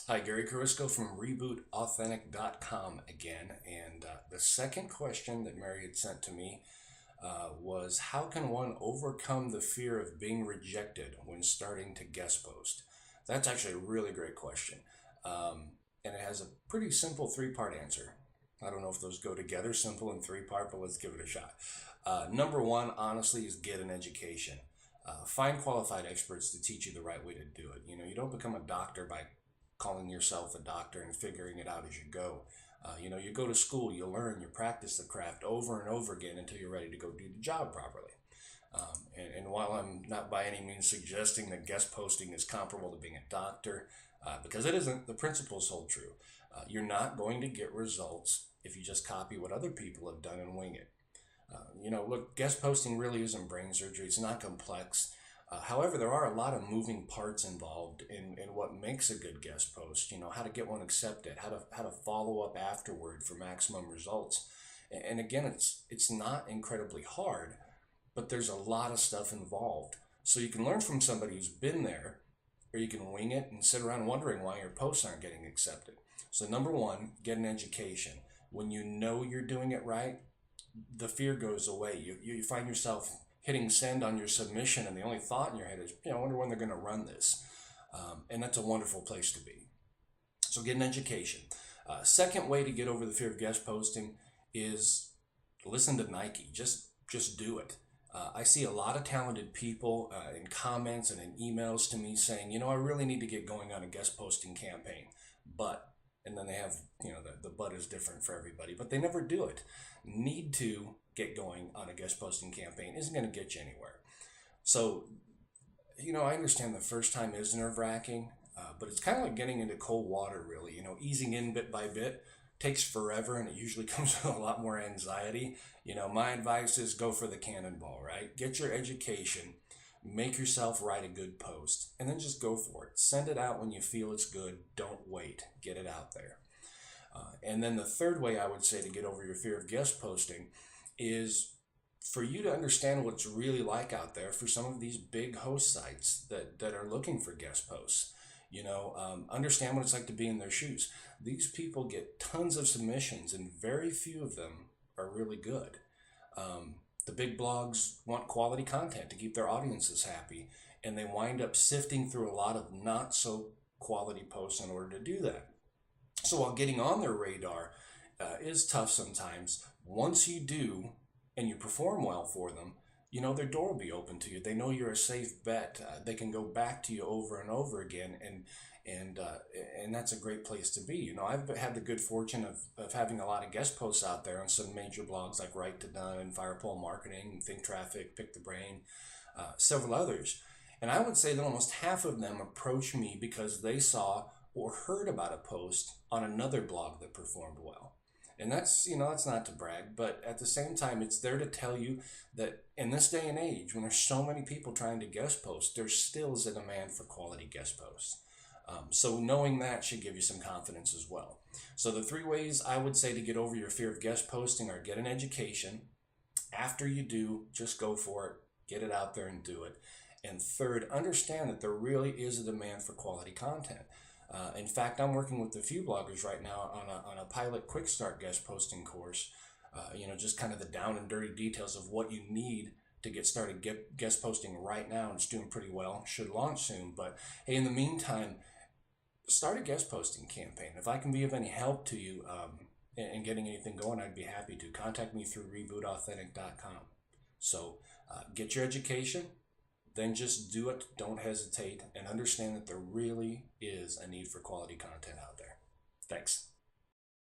Hi, Gary Carisco from RebootAuthentic.com again. And the second question that Mary had sent to me was how can one overcome the fear of being rejected when starting to guest post? That's actually a really great question. And it has a pretty simple three-part answer. I don't know if those go together, simple and three-part, but let's give it a shot. Number one, honestly, is get an education. Find qualified experts to teach you the right way to do it. You don't become a doctor by calling yourself a doctor and figuring it out as you go. You go to school, you learn, you practice the craft over and over again until you're ready to go do the job properly. And while I'm not by any means suggesting that guest posting is comparable to being a doctor, because it isn't, the principles hold true. You're not going to get results if you just copy what other people have done and wing it. Look, guest posting really isn't brain surgery. It's not complex. However, there are a lot of moving parts involved in what makes a good guest post. How to get one accepted, how to follow up afterward for maximum results. And again, it's not incredibly hard, but there's a lot of stuff involved. So you can learn from somebody who's been there, or you can wing it and sit around wondering why your posts aren't getting accepted. So number one, get an education. When you know you're doing it right, the fear goes away. You find yourself hitting send on your submission, and the only thought in your head is, I wonder when they're going to run this. And that's a wonderful place to be. So get an education. Second way to get over the fear of guest posting is listen to Nike. Just do it. I see a lot of talented people in comments and in emails to me saying, I really need to get going on a guest posting campaign, but, and then they have, the but is different for everybody, but they never do it. Need to get going on a guest posting campaign isn't going to get you anywhere. So, I understand the first time is nerve-wracking, but it's kind of like getting into cold water, really. Easing in bit by bit takes forever, and it usually comes with a lot more anxiety. My advice is go for the cannonball, right? Get your education, make yourself write a good post, and then just go for it. Send it out when you feel it's good. Don't wait. Get it out there. And then the third way I would say to get over your fear of guest posting is for you to understand what it's really like out there for some of these big host sites that are looking for guest posts. Understand what it's like to be in their shoes. These people get tons of submissions, and very few of them are really good. The big blogs want quality content to keep their audiences happy, and they wind up sifting through a lot of not so quality posts in order to do that. So while getting on their radar is tough sometimes, once you do and you perform well for them, their door will be open to you. They know you're a safe bet. They can go back to you over and over again, and that's a great place to be. I've had the good fortune of having a lot of guest posts out there on some major blogs like Right to Done and Firepole Marketing, Think Traffic, Pick the Brain, several others. And I would say that almost half of them approach me because they saw or heard about a post on another blog that performed well. And that's not to brag, but at the same time, it's there to tell you that in this day and age, when there's so many people trying to guest post, there still is a demand for quality guest posts. So knowing that should give you some confidence as well. So the three ways I would say to get over your fear of guest posting are get an education. After you do, just go for it, get it out there and do it. And third, understand that there really is a demand for quality content. In fact, I'm working with a few bloggers right now on a pilot quick start guest posting course. Just kind of the down and dirty details of what you need to get started guest posting right now. And it's doing pretty well. Should launch soon. But hey, in the meantime, start a guest posting campaign. If I can be of any help to you in getting anything going, I'd be happy to. Contact me through RebootAuthentic.com. So get your education. Then just do it, don't hesitate, and understand that there really is a need for quality content out there. Thanks.